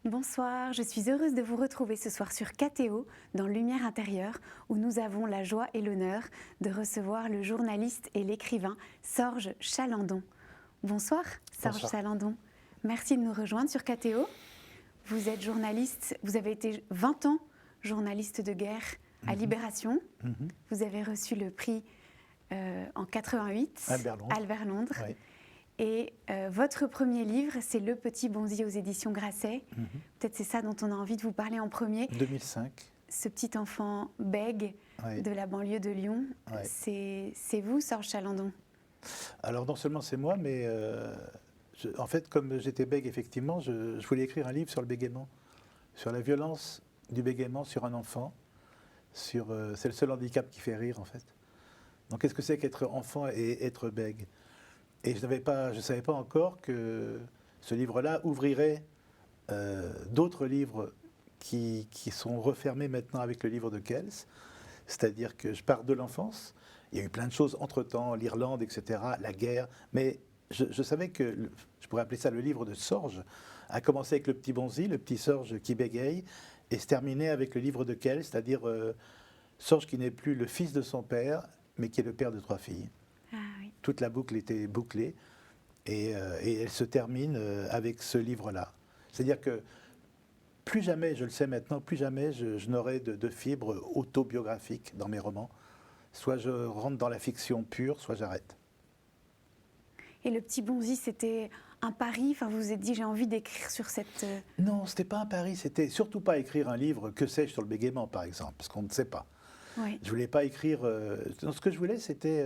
Bonsoir, je suis heureuse de vous retrouver ce soir sur KTO, dans Lumière intérieure, où nous avons la joie et l'honneur de recevoir le journaliste et l'écrivain Sorge Chalandon. Bonsoir, Sorge Bonsoir. Chalandon. Merci de nous rejoindre sur KTO. Vous êtes journaliste, vous avez été 20 ans journaliste de guerre à Libération. Vous avez reçu le prix en 88, Albert Londres. Oui. Et votre premier livre, c'est Le Petit Bonzi aux éditions Grasset. Peut-être c'est ça dont on a envie de vous parler en premier. 2005. Ce petit enfant bègue de la banlieue de Lyon, c'est vous, Sorge Chalandon? Alors non seulement c'est moi, mais en fait, comme j'étais bègue, effectivement, je voulais écrire un livre sur le bégaiement, sur la violence du bégaiement sur un enfant. C'est le seul handicap qui fait rire, en fait. Donc qu'est-ce que c'est qu'être enfant et être bègue? Et je ne savais pas encore que ce livre-là ouvrirait d'autres livres qui sont refermés maintenant avec le livre de Kells. C'est-à-dire que je pars de l'enfance. Il y a eu plein de choses entre-temps, l'Irlande, etc., la guerre. Mais je savais que, je pourrais appeler ça le livre de Sorge, a commencé avec le petit Bonzi, le petit Sorge qui bégaye, et se terminait avec le livre de Kells, c'est-à-dire Sorge qui n'est plus le fils de son père, mais qui est le père de 3 filles. Ah, oui. Toute la boucle était bouclée et elle se termine avec ce livre-là. C'est-à-dire que plus jamais, je le sais maintenant, plus jamais je n'aurai de fibre autobiographique dans mes romans. Soit je rentre dans la fiction pure, soit j'arrête. Et Le Petit Bonzi, c'était un pari? Enfin, vous vous êtes dit, j'ai envie d'écrire sur cette... Non, c'était pas un pari, c'était surtout pas écrire un livre, que sais-je, sur le bégaiement, par exemple, parce qu'on ne sait pas. Oui. Je voulais pas écrire... ce que je voulais, c'était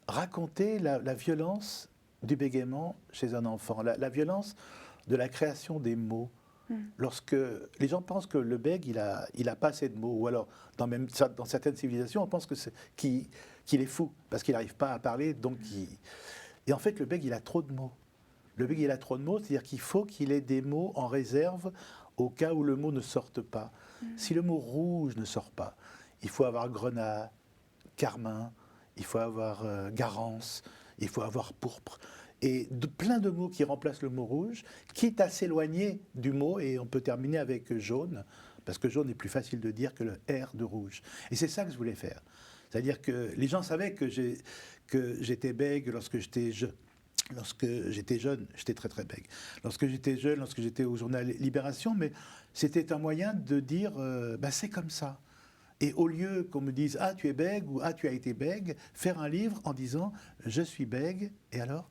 raconter la violence du bégaiement chez un enfant, la violence de la création des mots. Lorsque les gens pensent que le bègue, il a pas assez de mots, ou alors dans certaines civilisations, on pense qu'il est fou, parce qu'il n'arrive pas à parler, donc Et en fait, le bègue, il a trop de mots. Le bègue, il a trop de mots, c'est-à-dire qu'il faut qu'il ait des mots en réserve au cas où le mot ne sorte pas. Si le mot rouge ne sort pas, il faut avoir grenat, carmin, il faut avoir garance, il faut avoir pourpre. Et plein de mots qui remplacent le mot rouge, quitte à s'éloigner du mot, et on peut terminer avec jaune, parce que jaune est plus facile de dire que le R de rouge. Et c'est ça que je voulais faire. C'est-à-dire que les gens savaient que j'étais bègue lorsque j'étais jeune. Lorsque j'étais jeune, j'étais très très bègue. Lorsque j'étais jeune, lorsque j'étais au journal Libération, mais c'était un moyen de dire c'est comme ça. Et au lieu qu'on me dise ah tu es bègue ou ah tu as été bègue, faire un livre en disant je suis bègue et alors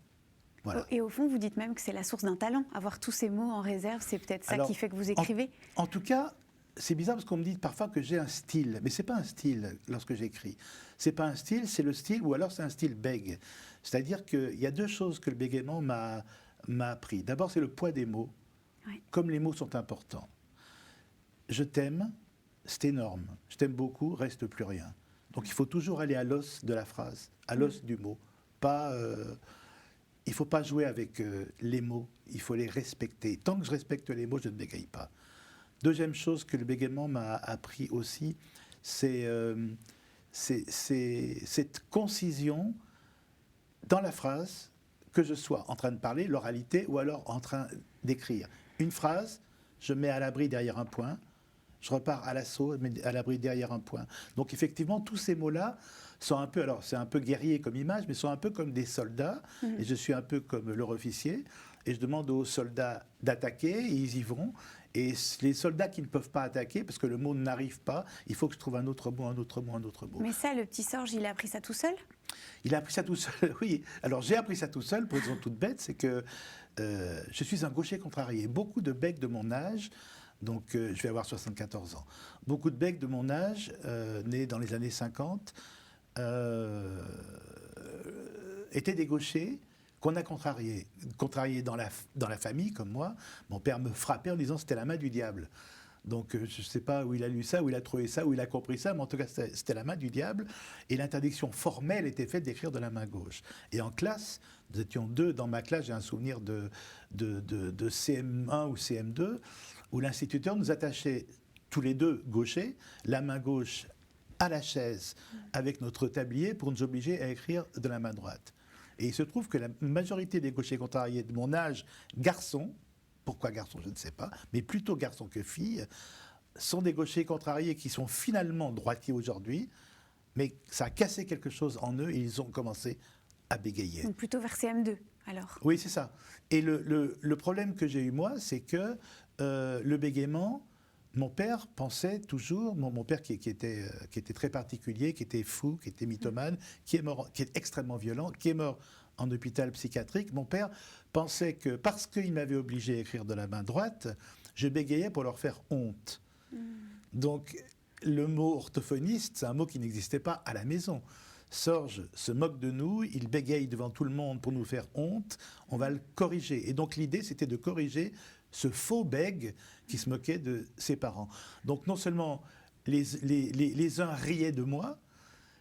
voilà. Et au fond, vous dites même que c'est la source d'un talent. Avoir tous ces mots en réserve, c'est peut-être ça qui fait que vous écrivez. En tout cas, c'est bizarre parce qu'on me dit parfois que j'ai un style, mais c'est pas un style lorsque j'écris. C'est pas un style, c'est le style, ou alors c'est un style bègue. C'est-à-dire qu'il y a 2 choses que le bégaiement m'a appris. D'abord, c'est le poids des mots. Oui. Comme les mots sont importants. Je t'aime, c'est énorme. Je t'aime beaucoup, reste plus rien. Donc il faut toujours aller à l'os de la phrase, à l'os du mot. Il ne faut pas jouer avec les mots, il faut les respecter. Tant que je respecte les mots, je ne bégaye pas. Deuxième chose que le bégaiement m'a appris aussi, c'est cette concision dans la phrase, que je sois en train de parler, l'oralité, ou alors en train d'écrire. Une phrase, je mets à l'abri derrière un point, je repars à l'assaut, mais à l'abri derrière un point. Donc effectivement, tous ces mots-là sont un peu, alors c'est un peu guerrier comme image, mais sont un peu comme des soldats, et je suis un peu comme leur officier, et je demande aux soldats d'attaquer, et ils y vont. Et les soldats qui ne peuvent pas attaquer, parce que le mot n'arrive pas, il faut que je trouve un autre mot, un autre mot, un autre mot. Mais ça, le petit Sorge, il a appris ça tout seul? Il a appris ça tout seul, oui. Alors j'ai appris ça tout seul, pour une raison toute bête, c'est que je suis un gaucher contrarié. Beaucoup de becs de mon âge, donc je vais avoir 74 ans, beaucoup de becs de mon âge, nés dans les années 50, étaient des gauchers qu'on a contrariés dans la famille, comme moi. Mon père me frappait en disant que c'était la main du diable. Donc je ne sais pas où il a lu ça, où il a trouvé ça, où il a compris ça, mais en tout cas c'était la main du diable. Et l'interdiction formelle était faite d'écrire de la main gauche. Et en classe, nous étions 2 dans ma classe, j'ai un souvenir de CM1 ou CM2, où l'instituteur nous attachait tous les 2 gauchers, la main gauche à la chaise avec notre tablier pour nous obliger à écrire de la main droite. Et il se trouve que la majorité des gauchers contrariés de mon âge, garçons, pourquoi garçon, je ne sais pas, mais plutôt garçon que fille, sont des gauchers contrariés qui sont finalement droitiers aujourd'hui, mais ça a cassé quelque chose en eux et ils ont commencé à bégayer. Donc plutôt vers CM2, alors. Oui, c'est ça. Et le problème que j'ai eu, moi, c'est que le bégaiement, mon père pensait toujours, mon père qui était très particulier, qui était fou, qui était mythomane, qui est extrêmement violent, qui est mort en hôpital psychiatrique, mon père pensait que parce qu'il m'avait obligé à écrire de la main droite, je bégayais pour leur faire honte. Donc, le mot orthophoniste, c'est un mot qui n'existait pas à la maison. Sorge se moque de nous, il bégaye devant tout le monde pour nous faire honte, on va le corriger. Et donc l'idée, c'était de corriger ce faux bègue qui se moquait de ses parents. Donc non seulement les uns riaient de moi,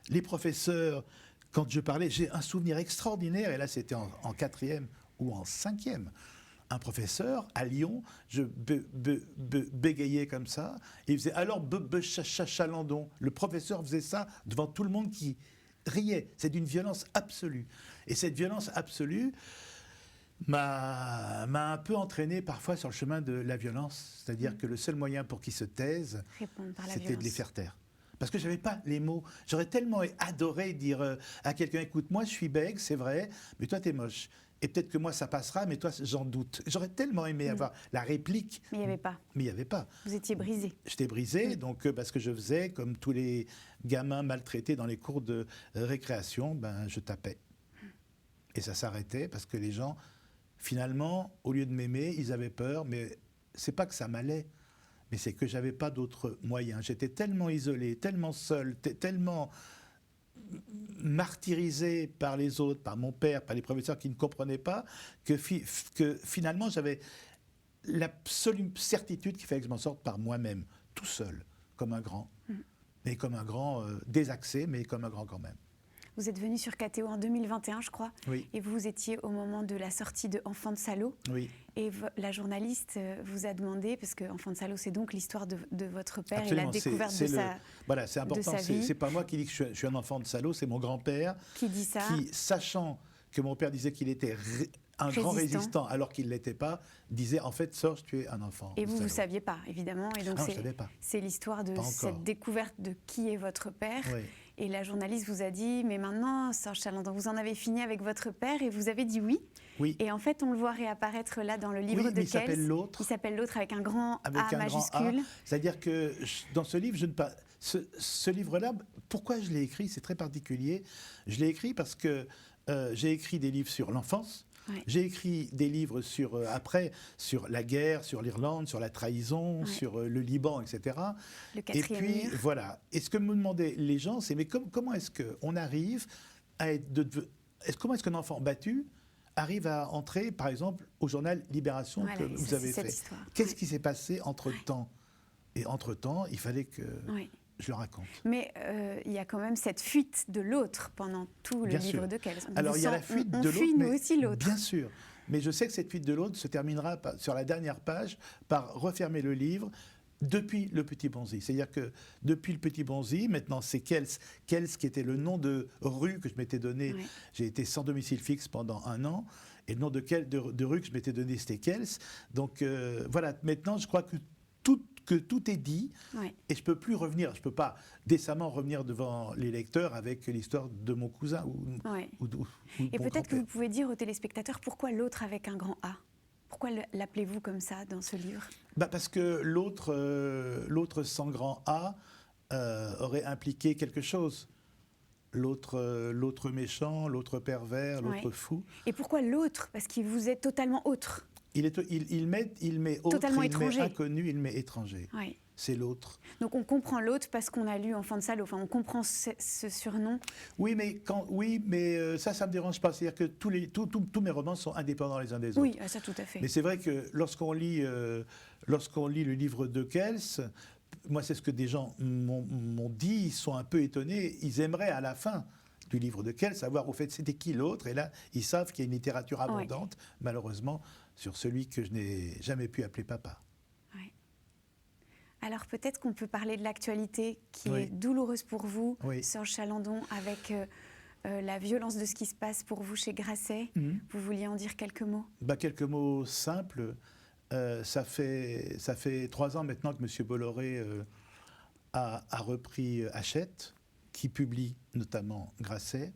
les professeurs, quand je parlais, j'ai un souvenir extraordinaire, et là c'était en 4e ou en 5e. Un professeur à Lyon, je bégayais comme ça, et il faisait alors chalandon. Le professeur faisait ça devant tout le monde qui riait. C'est d'une violence absolue. Et cette violence absolue m'a un peu entraîné parfois sur le chemin de la violence. C'est-à-dire que le seul moyen pour qu'ils se taisent, c'était de les faire taire. Parce que je n'avais pas les mots. J'aurais tellement adoré dire à quelqu'un, écoute, moi je suis bègue, c'est vrai, mais toi t'es moche. Et peut-être que moi ça passera, mais toi j'en doute. J'aurais tellement aimé avoir la réplique. Mais il n'y avait pas. Mais il n'y avait pas. Vous étiez brisé. J'étais brisé, donc parce que je faisais comme tous les gamins maltraités dans les cours de récréation, ben je tapais. Et ça s'arrêtait parce que les gens, finalement, au lieu de m'aimer, ils avaient peur, mais c'est pas que ça m'allait. Mais c'est que j'avais pas d'autres moyens. J'étais tellement isolé, tellement seul, tellement martyrisé par les autres, par mon père, par les professeurs qui ne comprenaient pas, que finalement j'avais l'absolue certitude qu'il fallait que je m'en sorte par moi-même, tout seul, comme un grand. Mais comme un grand désaxé, mais comme un grand quand même. Vous êtes venu sur KTO en 2021, je crois. Oui. Et vous étiez au moment de la sortie de Enfants de Salaud. Oui. Et la journaliste vous a demandé, parce que Enfants de Salaud, c'est donc l'histoire de votre père. Absolument, et la découverte Voilà, c'est important. C'est pas moi qui dis que je suis un enfant de salaud, c'est mon grand-père qui dit ça. Qui, sachant que mon père disait qu'il était un grand résistant alors qu'il ne l'était pas, disait en fait, Sorge, tu es un enfant. Et vous ne saviez pas, évidemment. Et donc c'est l'histoire de cette découverte de qui est votre père. Oui. Et la journaliste vous a dit, mais maintenant, Sorge Chalandon, vous en avez fini avec votre père, et vous avez dit oui. Oui. Et en fait, on le voit réapparaître là dans le livre de Kels. Il s'appelle L'autre. Il s'appelle L'autre avec un grand A majuscule. C'est-à-dire que dans ce livre, ce livre-là, pourquoi je l'ai écrit, c'est très particulier. Je l'ai écrit parce que j'ai écrit des livres sur l'enfance. Ouais. J'ai écrit des livres après sur la guerre, sur l'Irlande, sur la trahison, sur le Liban, etc. Le quatrième mur. Et puis, voilà. Et ce que me demandaient les gens, c'est mais comment est-ce qu'on arrive à être... comment est-ce qu'un enfant battu arrive à entrer, par exemple, au journal Libération que vous avez fait? Qu'est-ce qui s'est passé entre-temps? Et entre-temps, il fallait que... je le raconte. Mais il y a quand même cette fuite de l'autre pendant tout le livre de Kels. Alors il y a la fuite de l'autre, mais aussi l'autre. Bien sûr. Mais je sais que cette fuite de l'autre se terminera sur la dernière page par refermer le livre depuis le Petit Bonzy. C'est-à-dire que depuis le Petit Bonzy, maintenant c'est Kels. Kels qui était le nom de rue que je m'étais donné. Oui. J'ai été sans domicile fixe pendant 1 an. Et le nom de rue que je m'étais donné, c'était Kels. Donc voilà, maintenant je crois que tout est dit, et je ne peux plus revenir, je ne peux pas décemment revenir devant les lecteurs avec l'histoire de mon cousin ou et peut-être que vous pouvez dire aux téléspectateurs pourquoi l'autre avec un grand A. Pourquoi l'appelez-vous comme ça dans ce livre? Parce que l'autre sans grand A aurait impliqué quelque chose. L'autre méchant, l'autre pervers, l'autre fou. Et pourquoi l'autre? Parce qu'il vous est totalement autre. Il met autre, totalement il étranger. Met inconnu, il met étranger. Oui. C'est l'autre. Donc on comprend l'autre parce qu'on a lu Enfants de Salaud. Enfin, on comprend ce surnom. Oui, mais ça me dérange pas. C'est-à-dire que tous mes romans sont indépendants les uns des autres. Oui, ça tout à fait. Mais c'est vrai que lorsqu'on lit le livre de Kels, moi c'est ce que des gens m'ont dit, ils sont un peu étonnés. Ils aimeraient à la fin du livre de Kels savoir au fait c'était qui l'autre. Et là, ils savent qu'il y a une littérature abondante, malheureusement, sur celui que je n'ai jamais pu appeler papa. Oui. Alors peut-être qu'on peut parler de l'actualité qui est douloureuse pour vous, Sorge Chalandon, avec la violence de ce qui se passe pour vous chez Grasset. Vous vouliez en dire quelques mots? Quelques mots simples. Ça fait 3 ans maintenant que M. Bolloré a repris Hachette, qui publie notamment Grasset.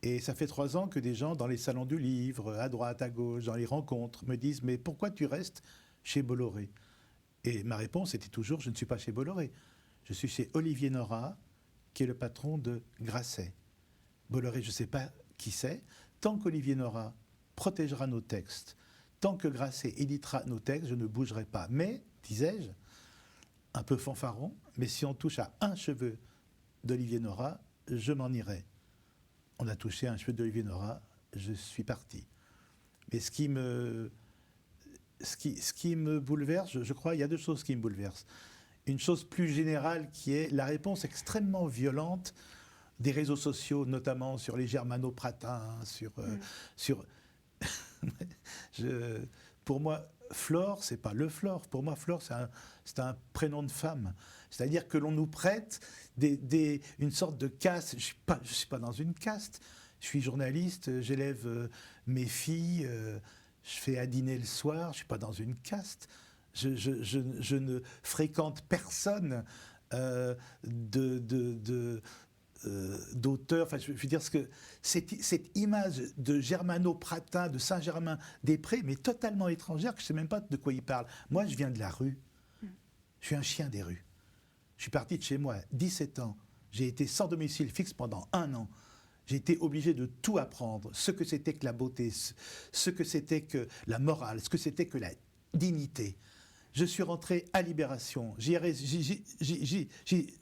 Et ça fait 3 ans que des gens dans les salons du livre, à droite, à gauche, dans les rencontres, me disent « Mais pourquoi tu restes chez Bolloré ?» Et ma réponse était toujours « Je ne suis pas chez Bolloré. Je suis chez Olivier Nora, qui est le patron de Grasset. Bolloré, je ne sais pas qui c'est. Tant qu'Olivier Nora protégera nos textes, tant que Grasset éditera nos textes, je ne bougerai pas. Mais, disais-je, un peu fanfaron, mais si on touche à un cheveu d'Olivier Nora, je m'en irai. » On a touché un cheveu d'Olivier Nora, je suis parti. Mais ce qui me bouleverse, je crois, il y a 2 choses qui me bouleversent. Une chose plus générale qui est la réponse extrêmement violente des réseaux sociaux, notamment sur les germano-pratins, pour moi, Flore, c'est pas le Flore. Pour moi, Flore, c'est un prénom de femme. C'est-à-dire que l'on nous prête une sorte de caste. Je suis pas dans une caste. Je suis journaliste, j'élève mes filles, je fais à dîner le soir. Je suis pas dans une caste. Je ne fréquente personne d'auteur. Enfin, je veux dire que cette image de germano-pratin, de Saint-Germain-des-Prés, mais totalement étrangère, que je ne sais même pas de quoi il parle. Moi, je viens de la rue. Je suis un chien des rues. Je suis parti de chez moi, 17 ans. J'ai été sans domicile fixe pendant 1 an. J'ai été obligé de tout apprendre. Ce que c'était que la beauté, ce que c'était que la morale, ce que c'était que la dignité. Je suis rentré à Libération. J'y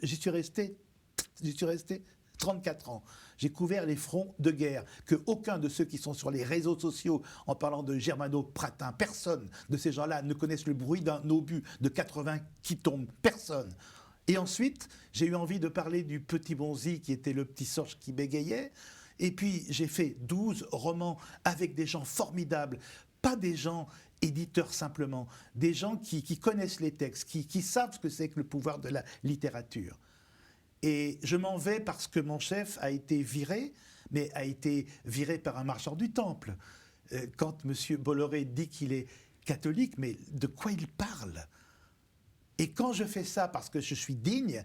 suis resté 34 ans. J'ai couvert les fronts de guerre que aucun de ceux qui sont sur les réseaux sociaux en parlant de germano-pratin, personne de ces gens-là ne connaissent le bruit d'un obus de 80 qui tombe. Personne. Et ensuite, j'ai eu envie de parler du petit Bonzi qui était le petit Sorge qui bégayait. Et puis, j'ai fait 12 romans avec des gens formidables, pas des gens éditeurs simplement, des gens qui connaissent les textes, qui savent ce que c'est que le pouvoir de la littérature. Et je m'en vais parce que mon chef a été viré, mais a été viré par un marchand du Temple. Quand M. Bolloré dit qu'il est catholique, mais de quoi il parle ? Et quand je fais ça parce que je suis digne,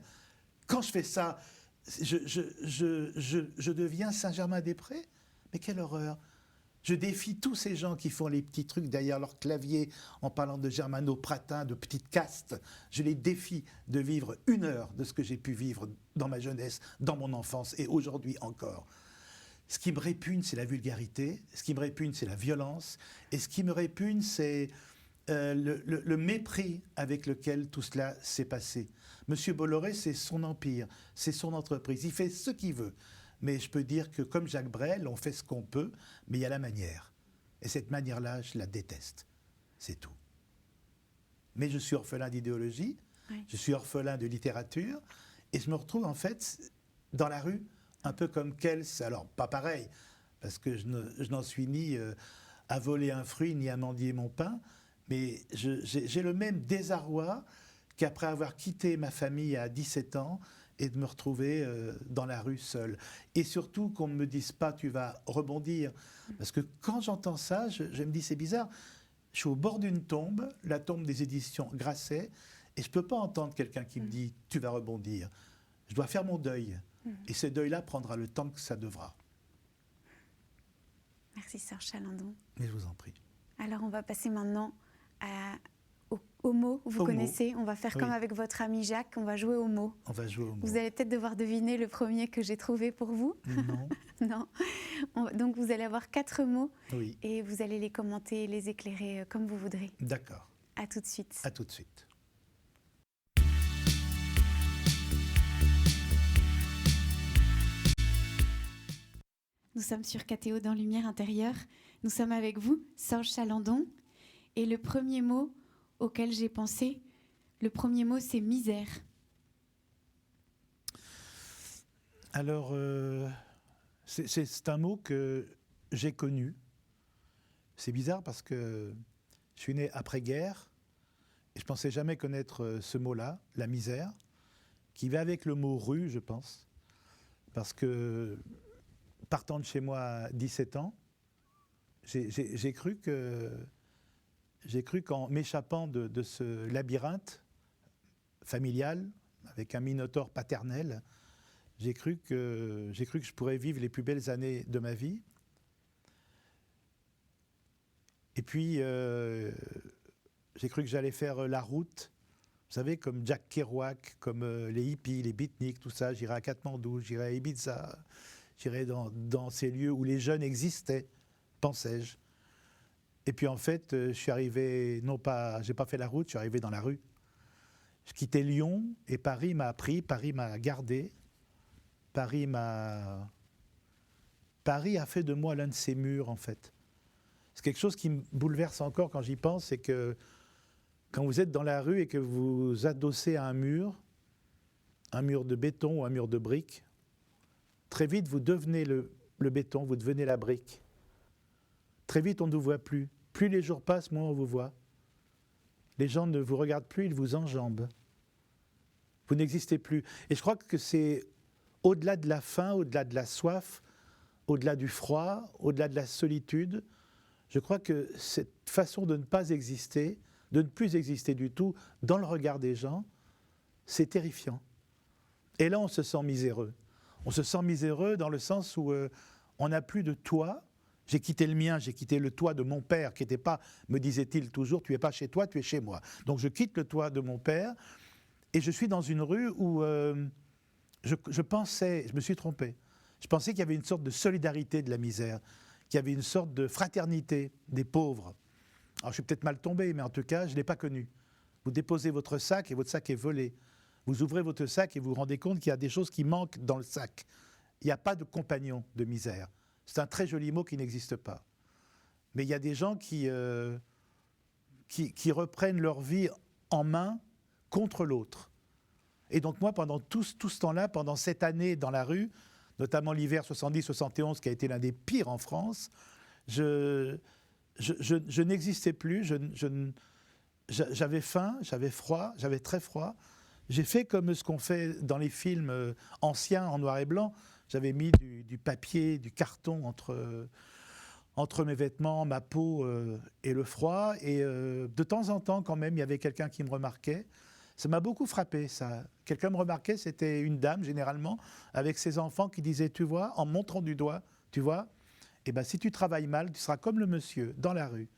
quand je fais ça, je deviens Saint-Germain-des-Prés ? Mais quelle horreur ! Je défie tous ces gens qui font les petits trucs derrière leur clavier en parlant de germano-pratin, de petites castes. Je les défie de vivre 1 heure de ce que j'ai pu vivre dans ma jeunesse, dans mon enfance et aujourd'hui encore. Ce qui me répugne, c'est la vulgarité. Ce qui me répugne, c'est la violence. Et ce qui me répugne, c'est le mépris avec lequel tout cela s'est passé. Monsieur Bolloré, c'est son empire, c'est son entreprise. Il fait ce qu'il veut. Mais je peux dire que, comme Jacques Brel, on fait ce qu'on peut, mais il y a la manière. Et cette manière-là, je la déteste. C'est tout. Mais je suis orphelin d'idéologie, oui. Je suis orphelin de littérature, et je me retrouve en fait dans la rue, un peu comme Kels. Alors, pas pareil, parce que je n'en suis ni à voler un fruit, ni à mendier mon pain, mais j'ai le même désarroi qu'après avoir quitté ma famille à 17 ans, et de me retrouver dans la rue seul. Et surtout qu'on ne me dise pas « tu vas rebondir ». Parce que quand j'entends ça, je me dis « c'est bizarre ». Je suis au bord d'une tombe, la tombe des éditions Grasset, et je ne peux pas entendre quelqu'un qui me dit « tu vas rebondir ». Je dois faire mon deuil. Et ce deuil-là prendra le temps que ça devra. Merci Serge Chalandon. Mais je vous en prie. Alors on va passer maintenant aux mots, vous connaissez, on va faire comme avec votre ami Jacques, on va jouer aux mots. On va jouer aux mots. Vous allez peut-être devoir deviner le premier que j'ai trouvé pour vous. Non. Non. Donc vous allez avoir 4 mots et vous allez les commenter et les éclairer comme vous voudrez. D'accord. À tout de suite. À tout de suite. Nous sommes sur KTO dans Lumière intérieure. Nous sommes avec vous, Serge Chalandon. Et le premier mot auquel j'ai pensé, le premier mot, c'est misère. Alors, c'est un mot que j'ai connu. C'est bizarre parce que je suis né après-guerre et je ne pensais jamais connaître ce mot-là, la misère, qui va avec le mot rue, je pense. Parce que, partant de chez moi à 17 ans, j'ai cru que j'ai cru qu'en m'échappant de ce labyrinthe familial, avec un minotaure paternel, j'ai cru que je pourrais vivre les plus belles années de ma vie. Et puis, j'ai cru que j'allais faire la route, vous savez, comme Jack Kerouac, comme les hippies, les beatniks, tout ça. J'irai à Katmandou, j'irai à Ibiza, j'irai dans ces lieux où les jeunes existaient, pensais-je. Et puis en fait, je suis arrivé, non pas, j'ai pas fait la route, je suis arrivé dans la rue. Je quittais Lyon et Paris m'a pris, Paris m'a gardé, Paris a fait de moi l'un de ses murs en fait. C'est quelque chose qui me bouleverse encore quand j'y pense, c'est que quand vous êtes dans la rue et que vous adossez à un mur de béton ou un mur de briques, très vite vous devenez le béton, vous devenez la brique. Très vite on ne vous voit plus. Plus les jours passent, moins on vous voit. Les gens ne vous regardent plus, ils vous enjambent. Vous n'existez plus. Et je crois que c'est au-delà de la faim, au-delà de la soif, au-delà du froid, au-delà de la solitude, je crois que cette façon de ne pas exister, de ne plus exister du tout, dans le regard des gens, c'est terrifiant. Et là, on se sent miséreux. On se sent miséreux dans le sens où on n'a plus de toit. J'ai quitté le mien, j'ai quitté le toit de mon père, qui n'était pas, me disait-il toujours, tu n'es pas chez toi, tu es chez moi. Donc je quitte le toit de mon père, et je suis dans une rue où je pensais, je me suis trompé, je pensais qu'il y avait une sorte de solidarité de la misère, qu'il y avait une sorte de fraternité des pauvres. Alors je suis peut-être mal tombé, mais en tout cas, je ne l'ai pas connu. Vous déposez votre sac et votre sac est volé. Vous ouvrez votre sac et vous vous rendez compte qu'il y a des choses qui manquent dans le sac. Il n'y a pas de compagnon de misère. C'est un très joli mot qui n'existe pas. Mais il y a des gens qui reprennent leur vie en main contre l'autre. Et donc moi, pendant tout ce temps-là, pendant cette année dans la rue, notamment l'hiver 70-71, qui a été l'un des pires en France, je n'existais plus, j'avais faim, j'avais froid, j'avais très froid. J'ai fait comme ce qu'on fait dans les films anciens en noir et blanc. J'avais mis du papier, du carton entre mes vêtements, ma peau et le froid. Et de temps en temps, quand même, il y avait quelqu'un qui me remarquait. Ça m'a beaucoup frappé, ça. Quelqu'un me remarquait, c'était une dame, généralement, avec ses enfants, qui disait, tu vois, en montrant du doigt, tu vois, eh ben, si tu travailles mal, tu seras comme le monsieur, dans la rue.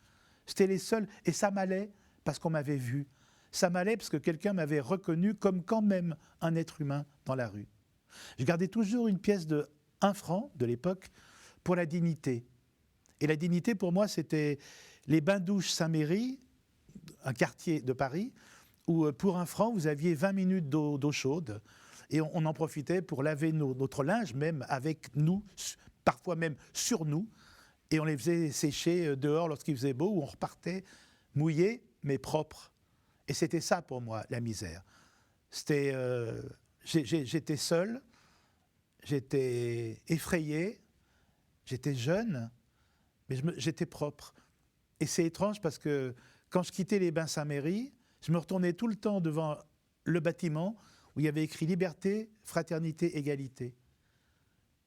C'était les seuls. Et ça m'allait parce qu'on m'avait vu. Ça m'allait parce que quelqu'un m'avait reconnu comme quand même un être humain dans la rue. Je gardais toujours une pièce de 1 franc de l'époque pour la dignité. Et la dignité, pour moi, c'était les bains-douches Saint-Méry, un quartier de Paris, où pour 1 franc, vous aviez 20 minutes d'eau chaude. Et on en profitait pour laver notre linge, même avec nous, parfois même sur nous. Et on les faisait sécher dehors lorsqu'il faisait beau, où on repartait mouillé, mais propre. Et c'était ça pour moi, la misère. C'était... j'étais seul, j'étais effrayé, j'étais jeune, mais j'étais propre. Et c'est étrange parce que quand je quittais les Bains Saint-Méry, je me retournais tout le temps devant le bâtiment où il y avait écrit liberté, fraternité, égalité.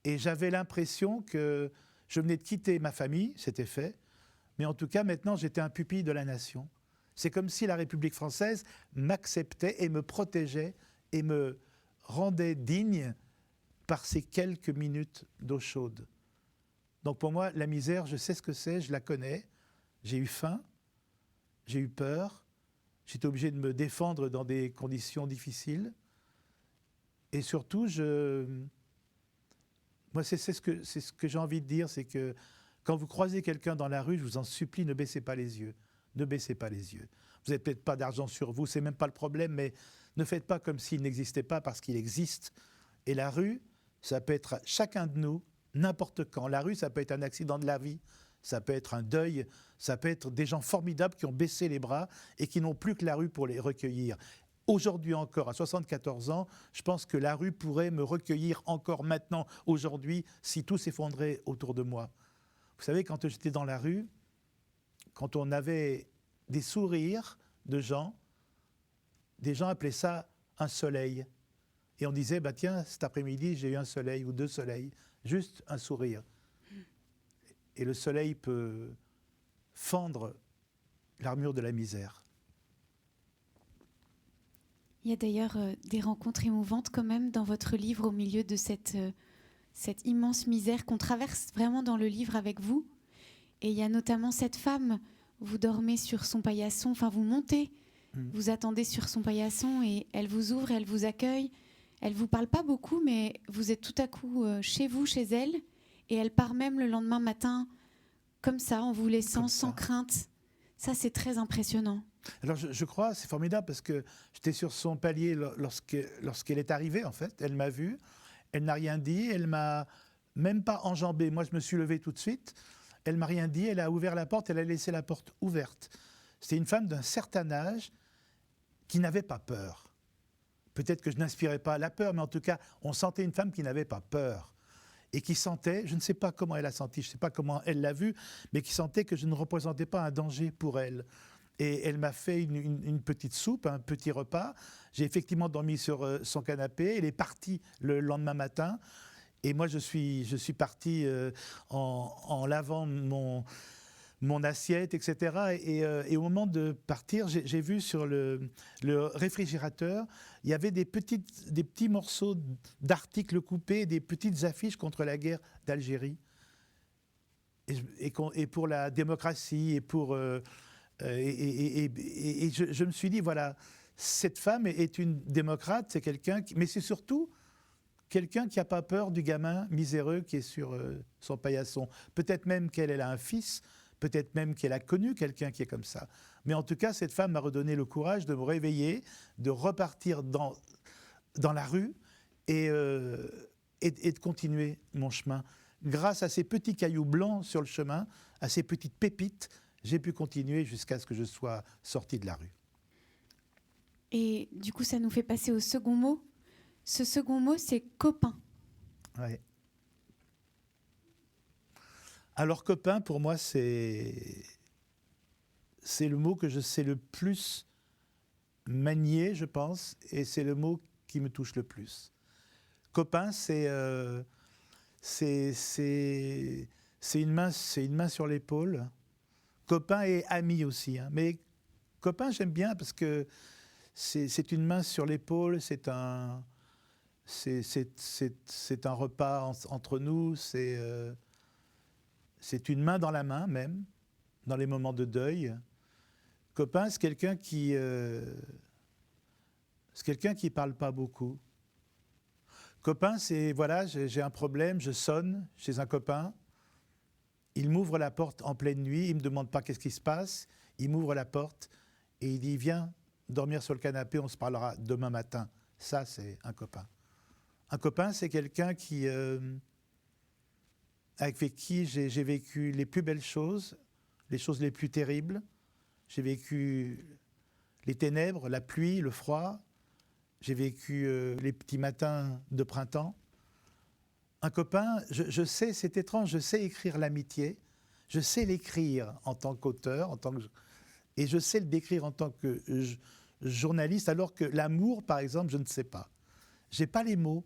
Et j'avais l'impression que je venais de quitter ma famille, c'était fait, mais en tout cas maintenant j'étais un pupille de la nation. C'est comme si la République française m'acceptait et me protégeait et me rendait digne par ces quelques minutes d'eau chaude. Donc pour moi, la misère, je sais ce que c'est, je la connais. J'ai eu faim, j'ai eu peur, j'étais obligé de me défendre dans des conditions difficiles. Et surtout, moi, c'est ce que j'ai envie de dire, c'est que quand vous croisez quelqu'un dans la rue, je vous en supplie, ne baissez pas les yeux. Ne baissez pas les yeux. Vous n'avez peut-être pas d'argent sur vous, c'est même pas le problème, mais ne faites pas comme s'il n'existait pas, parce qu'il existe. Et la rue, ça peut être chacun de nous, n'importe quand. La rue, ça peut être un accident de la vie, ça peut être un deuil, ça peut être des gens formidables qui ont baissé les bras et qui n'ont plus que la rue pour les recueillir. Aujourd'hui encore, à 74 ans, je pense que la rue pourrait me recueillir encore maintenant, aujourd'hui, si tout s'effondrait autour de moi. Vous savez, quand j'étais dans la rue, quand on avait des sourires de gens, des gens appelaient ça un soleil. Et on disait, bah tiens, cet après-midi, j'ai eu un soleil ou 2 soleils, juste un sourire. Et le soleil peut fendre l'armure de la misère. Il y a d'ailleurs des rencontres émouvantes quand même dans votre livre au milieu de cette immense misère qu'on traverse vraiment dans le livre avec vous. Et il y a notamment cette femme, vous dormez sur son paillasson, enfin vous montez, vous attendez sur son paillasson et elle vous ouvre, elle vous accueille. Elle ne vous parle pas beaucoup, mais vous êtes tout à coup chez vous, chez elle, et elle part même le lendemain matin, comme ça, en vous laissant sans crainte. Ça, c'est très impressionnant. Alors, je crois, c'est formidable, parce que j'étais sur son palier lorsqu'elle est arrivée, en fait. Elle m'a vu, elle n'a rien dit, elle m'a même pas enjambé. Moi, je me suis levé tout de suite. Elle m'a rien dit, elle a ouvert la porte, elle a laissé la porte ouverte. C'était une femme d'un certain âge qui n'avait pas peur. Peut-être que je n'inspirais pas la peur, mais en tout cas, on sentait une femme qui n'avait pas peur et qui sentait, je ne sais pas comment elle a senti, je ne sais pas comment elle l'a vu, mais qui sentait que je ne représentais pas un danger pour elle. Et elle m'a fait une petite soupe, un petit repas. J'ai effectivement dormi sur son canapé. Elle est partie le lendemain matin. Et moi, je suis parti en lavant mon assiette, etc. Et au moment de partir, j'ai vu sur le réfrigérateur, il y avait des petits morceaux d'articles coupés, des petites affiches contre la guerre d'Algérie. Et pour la démocratie, et je me suis dit, voilà, cette femme est une démocrate, c'est quelqu'un mais c'est surtout quelqu'un qui n'a pas peur du gamin miséreux qui est sur son paillasson. Peut-être même qu'elle a un fils, peut-être même qu'elle a connu quelqu'un qui est comme ça. Mais en tout cas, cette femme m'a redonné le courage de me réveiller, de repartir dans la rue et de continuer mon chemin. Grâce à ces petits cailloux blancs sur le chemin, à ces petites pépites, j'ai pu continuer jusqu'à ce que je sois sorti de la rue. Et du coup, ça nous fait passer au second mot. Ce second mot, c'est copain. Ouais. Alors copain, pour moi, c'est le mot que je sais le plus manier, je pense, et c'est le mot qui me touche le plus. Copain, c'est une main sur l'épaule. Copain et ami aussi, hein. Mais copain, j'aime bien parce que c'est une main sur l'épaule, c'est un repas entre nous, c'est une main dans la main même, dans les moments de deuil. Copain, c'est quelqu'un qui parle pas beaucoup. Copain, c'est, voilà, j'ai un problème, je sonne chez un copain, il m'ouvre la porte en pleine nuit, il ne me demande pas qu'est-ce qui se passe, il m'ouvre la porte et il dit « Viens dormir sur le canapé, on se parlera demain matin ». Ça, c'est un copain. Un copain, c'est quelqu'un avec qui j'ai vécu les plus belles choses, les choses les plus terribles. J'ai vécu les ténèbres, la pluie, le froid. J'ai vécu les petits matins de printemps. Un copain, je sais, c'est étrange, je sais écrire l'amitié. Je sais l'écrire en tant qu'auteur, et je sais le décrire en tant que journaliste, alors que l'amour, par exemple, je ne sais pas. J'ai pas les mots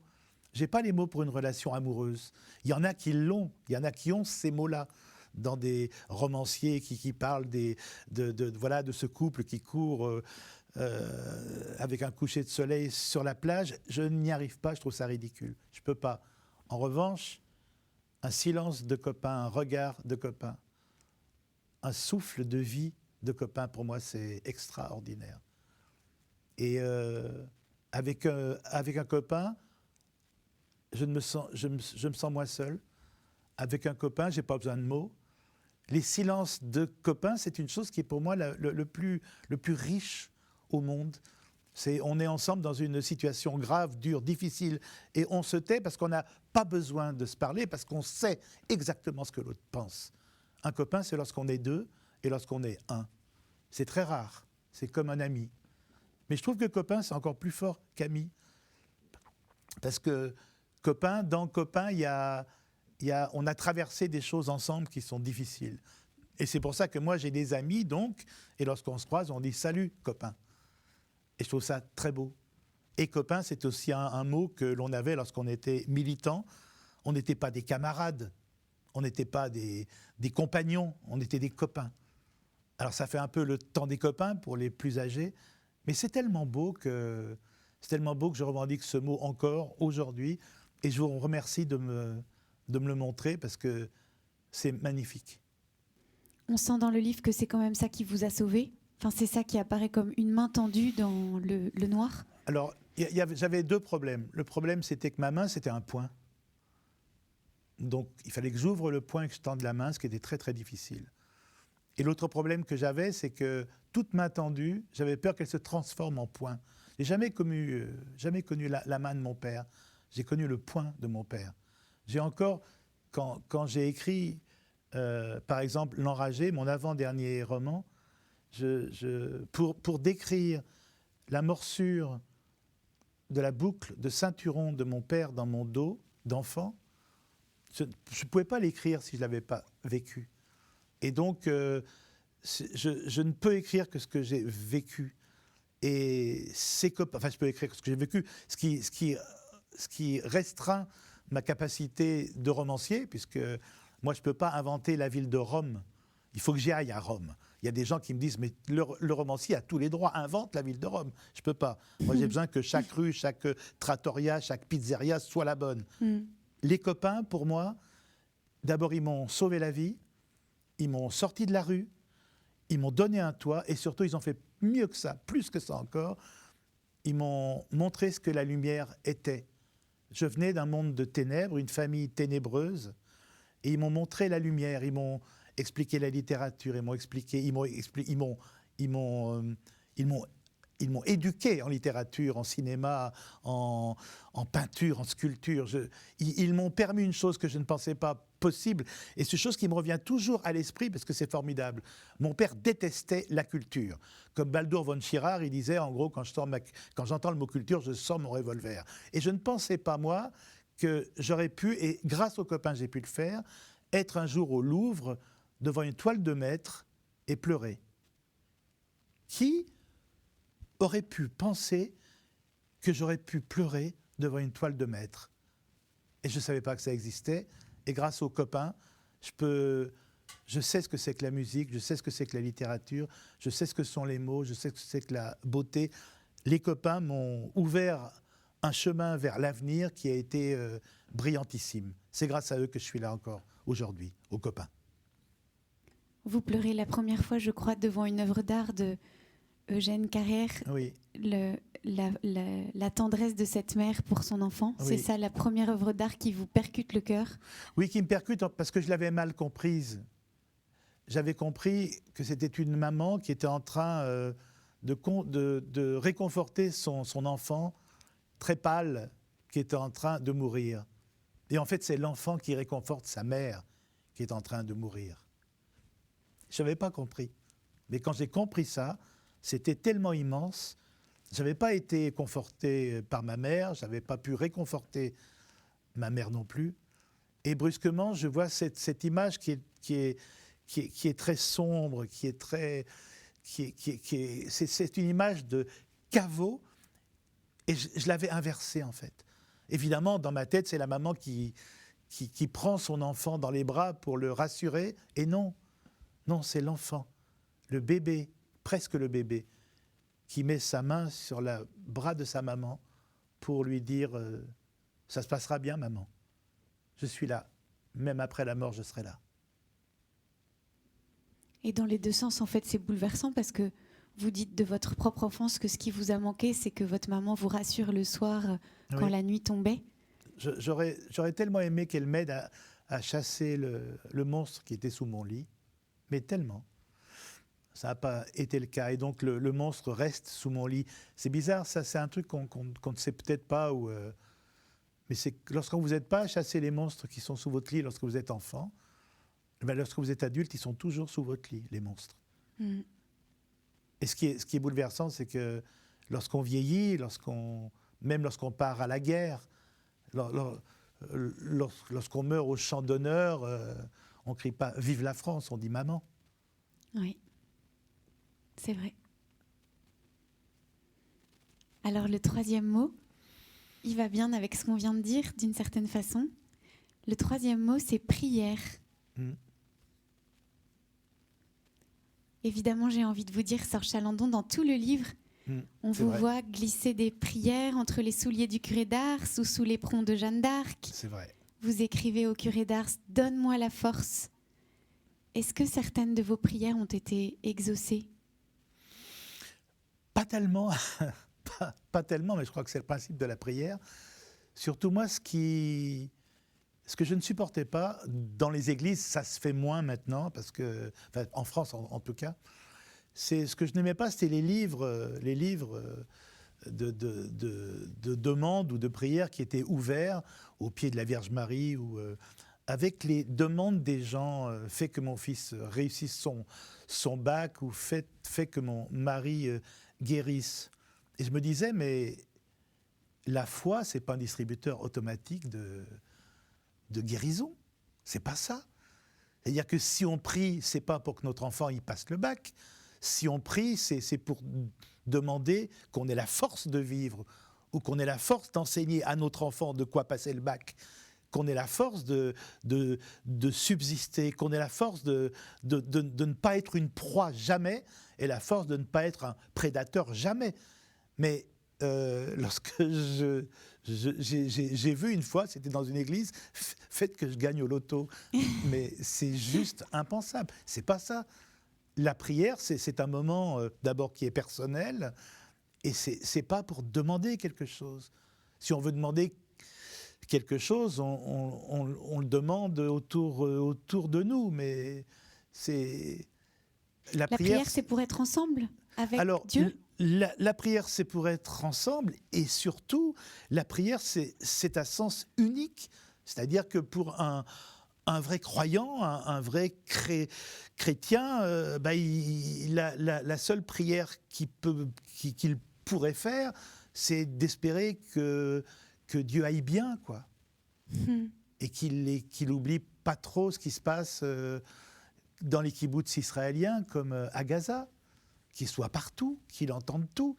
pour une relation amoureuse. Il y en a qui l'ont, il y en a qui ont ces mots-là dans des romanciers qui parlent de ce couple qui court avec un coucher de soleil sur la plage. Je n'y arrive pas, je trouve ça ridicule. Je peux pas. En revanche, un silence de copain, un regard de copain, un souffle de vie de copain, pour moi, c'est extraordinaire. Et avec un copain, je me sens moins seul. Avec un copain, j'ai pas besoin de mots. Les silences de copains, c'est une chose qui est pour moi le plus riche au monde. On est ensemble dans une situation grave, dure, difficile, et on se tait parce qu'on n'a pas besoin de se parler, parce qu'on sait exactement ce que l'autre pense. Un copain, c'est lorsqu'on est deux et lorsqu'on est un. C'est très rare, c'est comme un ami. Mais je trouve que copain, c'est encore plus fort qu'ami. Parce que dans copain, on a traversé des choses ensemble qui sont difficiles. Et c'est pour ça que moi, j'ai des amis, donc, et lorsqu'on se croise, on dit « Salut, copain ». Et je trouve ça très beau. Et copain, c'est aussi un mot que l'on avait lorsqu'on était militant. On n'était pas des camarades, on n'était pas des compagnons, on était des copains. Alors ça fait un peu le temps des copains pour les plus âgés, mais c'est tellement beau que je revendique ce mot encore aujourd'hui, et je vous remercie de me le montrer parce que c'est magnifique. On sent dans le livre que c'est quand même ça qui vous a sauvé. Enfin, c'est ça qui apparaît comme une main tendue dans le noir. Alors, j'avais 2 problèmes. Le problème, c'était que ma main, c'était un poing. Donc, il fallait que j'ouvre le poing et que je tende la main, ce qui était très, très difficile. Et l'autre problème que j'avais, c'est que toute main tendue, j'avais peur qu'elle se transforme en poing. J'ai jamais connu la main de mon père. J'ai connu le poing de mon père. J'ai encore, quand j'ai écrit, par exemple, L'Enragé, mon avant-dernier roman, pour décrire la morsure de la boucle de ceinturon de mon père dans mon dos d'enfant, je ne pouvais pas l'écrire si je ne l'avais pas vécu. Et donc, je ne peux écrire que ce que j'ai vécu. Et je peux écrire que ce que j'ai vécu, ce qui restreint ma capacité de romancier, puisque moi, je ne peux pas inventer la ville de Rome. Il faut que j'y aille à Rome. Il y a des gens qui me disent, mais le romancier a tous les droits, invente la ville de Rome. Je ne peux pas. Moi, j'ai besoin que chaque rue, chaque trattoria, chaque pizzeria soit la bonne. Les copains, pour moi, d'abord, ils m'ont sauvé la vie, ils m'ont sorti de la rue, ils m'ont donné un toit, et surtout, ils ont fait mieux que ça, plus que ça encore. Ils m'ont montré ce que la lumière était. Je venais d'un monde de ténèbres, une famille ténébreuse, et ils m'ont montré la lumière, ils m'ont expliqué la littérature, ils m'ont éduqué en littérature, en cinéma, en peinture, en sculpture. Ils m'ont permis une chose que je ne pensais pas possible, et c'est une chose qui me revient toujours à l'esprit parce que c'est formidable. Mon père détestait la culture. Comme Baldur von Schirach, il disait en gros, quand j'entends le mot culture, je sors mon revolver. Et je ne pensais pas, moi, que j'aurais pu, et grâce aux copains j'ai pu le faire, être un jour au Louvre devant une toile de maître et pleurer. Qui aurait pu penser que j'aurais pu pleurer devant une toile de maître? Et je ne savais pas que ça existait. Et grâce aux copains, je sais ce que c'est que la musique, je sais ce que c'est que la littérature, je sais ce que sont les mots, je sais ce que c'est que la beauté. Les copains m'ont ouvert un chemin vers l'avenir qui a été brillantissime. C'est grâce à eux que je suis là encore aujourd'hui, aux copains. Vous pleurez la première fois, je crois, devant une œuvre d'art de Eugène Carrère. Oui. La tendresse de cette mère pour son enfant, oui. C'est ça la première œuvre d'art qui vous percute le cœur? Oui, qui me percute parce que je l'avais mal comprise. J'avais compris que c'était une maman qui était en train de réconforter son enfant très pâle, qui était en train de mourir. Et en fait, c'est l'enfant qui réconforte sa mère qui est en train de mourir. Je n'avais pas compris. Mais quand j'ai compris ça, c'était tellement immense. Je n'avais pas été conforté par ma mère, je n'avais pas pu réconforter ma mère non plus. Et brusquement, je vois cette image qui est très sombre, c'est une image de caveau, et je l'avais inversée en fait. Évidemment, dans ma tête, c'est la maman qui prend son enfant dans les bras pour le rassurer, et non, c'est l'enfant, le bébé, presque le bébé, qui met sa main sur le bras de sa maman pour lui dire « ça se passera bien, maman. Je suis là. Même après la mort, je serai là. » Et dans les deux sens, en fait, c'est bouleversant parce que vous dites de votre propre enfance que ce qui vous a manqué, c'est que votre maman vous rassure le soir quand la nuit tombait. J'aurais tellement aimé qu'elle m'aide à chasser le monstre qui était sous mon lit, mais tellement. Ça n'a pas été le cas. Et donc, le monstre reste sous mon lit. C'est bizarre, ça, c'est un truc qu'on ne sait peut-être pas. Mais c'est que lorsque vous n'êtes pas à chasser les monstres qui sont sous votre lit lorsque vous êtes enfant, lorsque vous êtes adulte, ils sont toujours sous votre lit, les monstres. Mm. Et ce qui est bouleversant, c'est que lorsqu'on vieillit, même lorsqu'on part à la guerre, lorsqu'on meurt au champ d'honneur, on ne crie pas « Vive la France », on dit « Maman ». Oui. C'est vrai. Alors le troisième mot, il va bien avec ce qu'on vient de dire d'une certaine façon. Le troisième mot, c'est prière. Évidemment, j'ai envie de vous dire, Sœur Chalandon, dans tout le livre, on vous voit glisser des prières entre les souliers du curé d'Ars ou sous l'éperon de Jeanne d'Arc. C'est vrai. Vous écrivez au curé d'Ars « Donne-moi la force ». Est-ce que certaines de vos prières ont été exaucées ? Pas tellement, pas tellement, mais je crois que c'est le principe de la prière. Surtout moi, ce que je ne supportais pas, dans les églises, ça se fait moins maintenant, parce que, enfin, en France en tout cas, c'est ce que je n'aimais pas, c'était les livres de demandes ou de prières qui étaient ouverts au pied de la Vierge Marie, ou avec les demandes des gens, fais que mon fils réussisse son bac, ou fait que mon mari guérisse. Et je me disais, mais la foi, c'est pas un distributeur automatique de guérison. C'est pas ça. C'est-à-dire que si on prie, c'est pas pour que notre enfant y passe le bac. Si on prie, c'est pour demander qu'on ait la force de vivre, ou qu'on ait la force d'enseigner à notre enfant de quoi passer le bac, qu'on ait la force de subsister, qu'on ait la force de ne pas être une proie jamais, et la force de ne pas être un prédateur jamais. Mais lorsque j'ai vu une fois, c'était dans une église, faites que je gagne au loto. Mais c'est juste impensable. C'est pas ça. La prière, c'est un moment d'abord qui est personnel, et c'est pas pour demander quelque chose. Si on veut demander quelque chose, on le demande autour de nous, mais c'est la prière, c'est pour être ensemble avec Dieu. La prière, c'est pour être ensemble, et surtout, la prière, c'est à sens unique. C'est-à-dire que pour un vrai croyant, un vrai chrétien, la seule prière qu'il pourrait faire, c'est d'espérer que Dieu aille bien, quoi. Et qu'il oublie pas trop ce qui se passe dans les kibboutz israéliens, comme à Gaza. Qu'il soit partout, qu'il entende tout,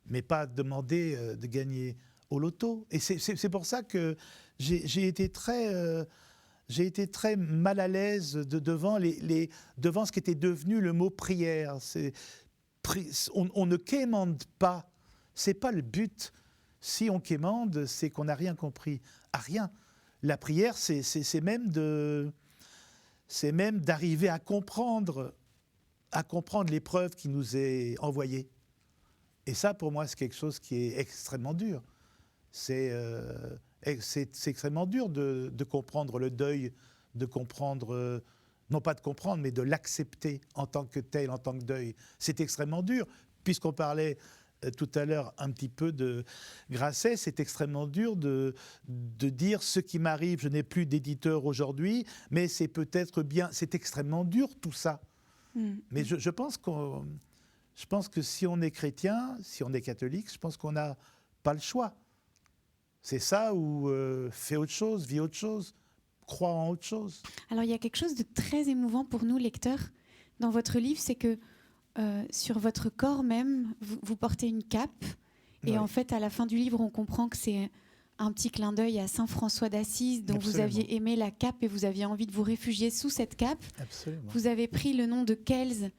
mais pas demander de gagner au loto. Et c'est pour ça que j'ai été très mal à l'aise devant ce qui était devenu le mot prière. On ne quémande pas, c'est pas le but. Si on quémande, c'est qu'on n'a rien compris à rien. La prière, c'est même d'arriver à comprendre l'épreuve qui nous est envoyée. Et ça, pour moi, c'est quelque chose qui est extrêmement dur. C'est extrêmement dur de comprendre le deuil, de comprendre, non pas de comprendre, mais de l'accepter en tant que tel, en tant que deuil. C'est extrêmement dur. Puisqu'on parlait tout à l'heure un petit peu de Grasset, c'est extrêmement dur de dire ce qui m'arrive, je n'ai plus d'éditeur aujourd'hui, mais c'est peut-être bien, c'est extrêmement dur tout ça. Mais je pense que si on est chrétien, si on est catholique, je pense qu'on n'a pas le choix. C'est ça, ou fais autre chose, vis autre chose, crois en autre chose. Alors il y a quelque chose de très émouvant pour nous, lecteurs, dans votre livre, c'est que sur votre corps même, vous portez une cape. Et oui. En fait, à la fin du livre, on comprend que c'est un petit clin d'œil à Saint François d'Assise, dont Absolument. Vous aviez aimé la cape et vous aviez envie de vous réfugier sous cette cape. Absolument. Vous avez pris le nom de Kelz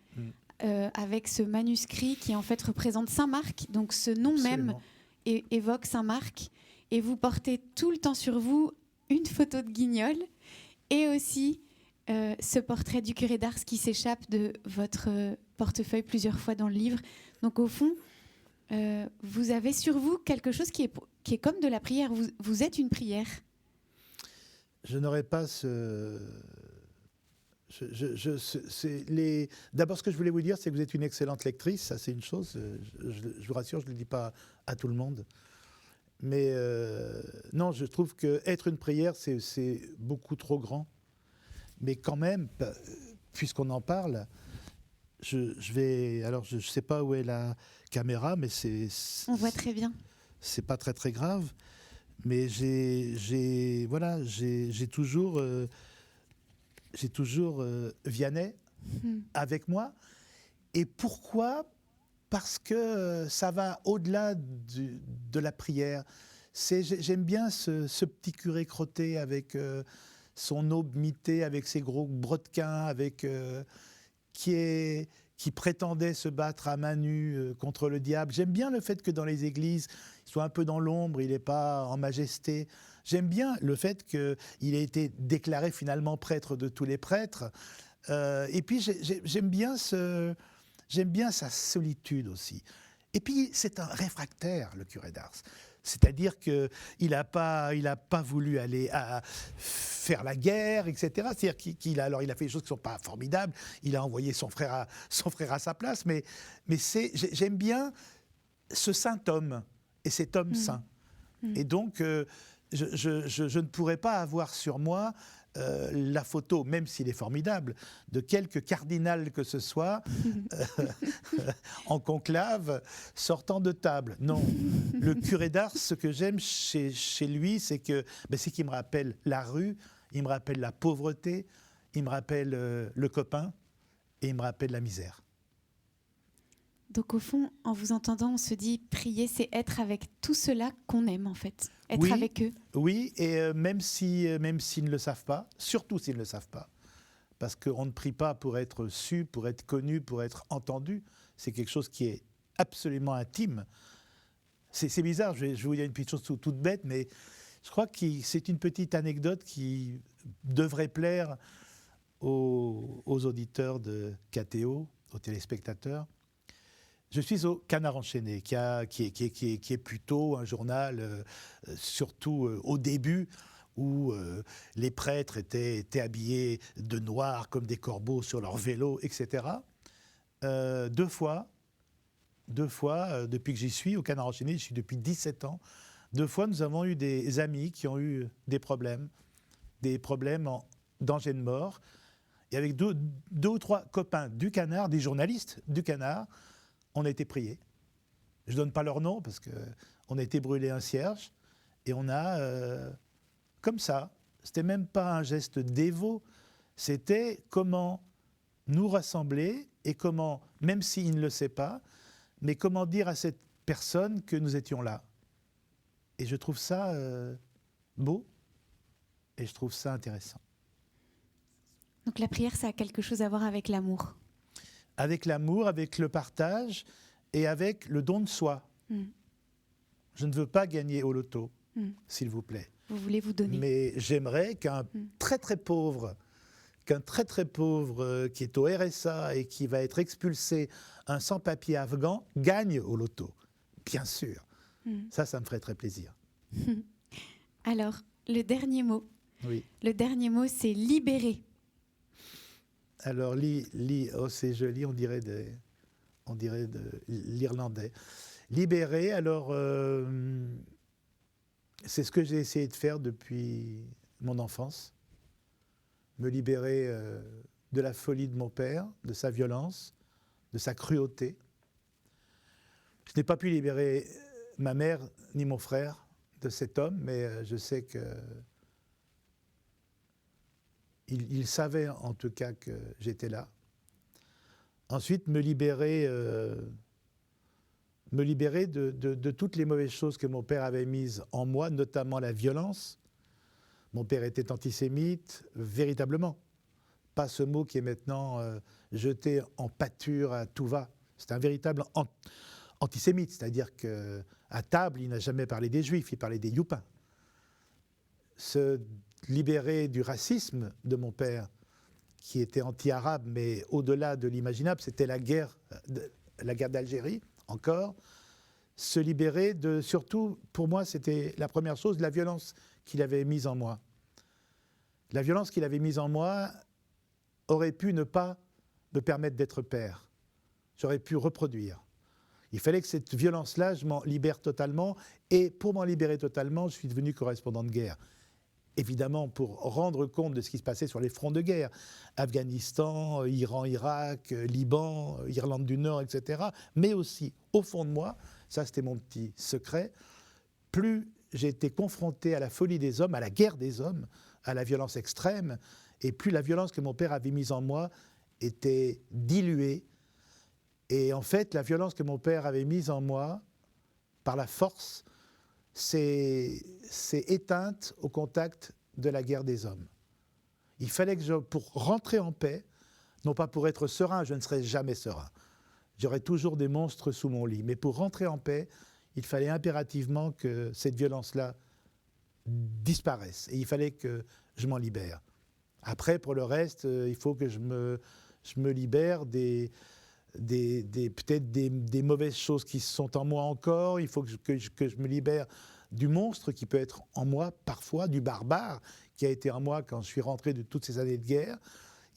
avec ce manuscrit qui en fait représente Saint Marc. Donc ce nom Absolument. Même évoque Saint Marc. Et vous portez tout le temps sur vous une photo de Guignol et aussi ce portrait du curé d'Ars qui s'échappe de votre portefeuille plusieurs fois dans le livre. Donc au fond, vous avez sur vous quelque chose qui est comme de la prière. Vous êtes une prière. Je n'aurais pas D'abord, ce que je voulais vous dire, c'est que vous êtes une excellente lectrice. Ça, c'est une chose. Je vous rassure, je ne le dis pas à tout le monde. Mais non, je trouve qu'être une prière, c'est beaucoup trop grand. Mais quand même, puisqu'on en parle, je vais... Alors, je ne sais pas où est la caméra, mais on voit très bien. C'est pas très, très grave. Mais j'ai toujours Vianney avec moi. Et pourquoi ? Parce que ça va au-delà de la prière. J'aime bien ce petit curé crotté avec son aube mitée, avec ses gros brodequins, qui prétendait se battre à main nue contre le diable. J'aime bien le fait que dans les églises, il soit un peu dans l'ombre, il n'est pas en majesté. J'aime bien le fait qu'il ait été déclaré finalement prêtre de tous les prêtres. Et puis j'aime bien sa solitude aussi. Et puis c'est un réfractaire, le curé d'Ars. C'est-à-dire qu'il n'a pas voulu aller faire la guerre, etc. C'est-à-dire qu'il a fait des choses qui ne sont pas formidables. Il a envoyé son frère à sa place. Mais j'aime bien ce saint homme et cet homme saint. Et donc, je ne pourrais pas avoir sur moi la photo, même s'il est formidable, de quelque cardinal que ce soit en conclave sortant de table. Non, le curé d'Ars, ce que j'aime chez lui, c'est qu'il me rappelle la rue, il me rappelle la pauvreté, il me rappelle le copain et il me rappelle la misère. Donc au fond, en vous entendant, on se dit prier, c'est être avec tout cela qu'on aime en fait, être oui, avec eux. Oui, et même s'ils ne le savent pas, surtout s'ils ne le savent pas, parce qu'on ne prie pas pour être su, pour être connu, pour être entendu. C'est quelque chose qui est absolument intime. C'est bizarre, je vais vous dire une petite chose toute bête, mais je crois que c'est une petite anecdote qui devrait plaire aux auditeurs de KTO, aux téléspectateurs. Je suis au Canard enchaîné, qui est plutôt un journal, surtout au début, où les prêtres étaient habillés de noir comme des corbeaux sur leur vélo, etc. Deux fois, depuis que j'y suis, au Canard enchaîné, je suis depuis 17 ans, 2 fois nous avons eu des amis qui ont eu des problèmes en danger de mort. Et avec deux ou trois copains du Canard, des journalistes du Canard, on a été priés. Je ne donne pas leur nom parce qu'on a été brûlé un cierge et on a, comme ça, c'était même pas un geste dévot, c'était comment nous rassembler et comment, même s'il ne le sait pas, mais comment dire à cette personne que nous étions là. Et je trouve ça beau et je trouve ça intéressant. Donc la prière, ça a quelque chose à voir avec l'amour. Avec l'amour, avec le partage et avec le don de soi. Je ne veux pas gagner au loto, s'il vous plaît. Vous voulez vous donner. Mais j'aimerais qu'un très très pauvre qui est au RSA et qui va être expulsé, un sans-papier afghan, gagne au loto. Bien sûr. Ça me ferait très plaisir. Alors, le dernier mot. Oui. Le dernier mot, c'est libérer. Alors, c'est joli, on dirait de l'irlandais. Libérer, alors, c'est ce que j'ai essayé de faire depuis mon enfance. Me libérer de la folie de mon père, de sa violence, de sa cruauté. Je n'ai pas pu libérer ma mère ni mon frère de cet homme, mais je sais qu'il savait en tout cas que j'étais là. Ensuite, me libérer de toutes les mauvaises choses que mon père avait mises en moi, notamment la violence. Mon père était antisémite, véritablement. Pas ce mot qui est maintenant jeté en pâture à tout va. C'est un véritable antisémite, c'est-à-dire qu'à table, il n'a jamais parlé des Juifs, il parlait des Youpins. Se libérer du racisme de mon père, qui était anti-arabe, mais au-delà de l'imaginable, c'était la guerre d'Algérie, encore. Se libérer surtout, pour moi, c'était la première chose, de la violence qu'il avait mise en moi. La violence qu'il avait mise en moi aurait pu ne pas me permettre d'être père. J'aurais pu reproduire. Il fallait que cette violence-là, je m'en libère totalement. Et pour m'en libérer totalement, je suis devenu correspondant de guerre. Évidemment, pour rendre compte de ce qui se passait sur les fronts de guerre. Afghanistan, Iran, Irak, Liban, Irlande du Nord, etc. Mais aussi, au fond de moi, ça c'était mon petit secret, plus j'ai été confronté à la folie des hommes, à la guerre des hommes, à la violence extrême, et plus la violence que mon père avait mise en moi était diluée. Et en fait, la violence que mon père avait mise en moi, par la force, s'est éteinte au contact de la guerre des hommes. Il fallait que pour rentrer en paix Non pas pour être serein, je ne serai jamais serein. J'aurai toujours des monstres sous mon lit. Mais pour rentrer en paix, il fallait impérativement que cette violence-là disparaisse. Et il fallait que je m'en libère. Après, pour le reste, il faut que je me libère peut-être des mauvaises choses qui sont en moi encore. Il faut que je me libère du monstre qui peut être en moi parfois, du barbare qui a été en moi quand je suis rentré de toutes ces années de guerre.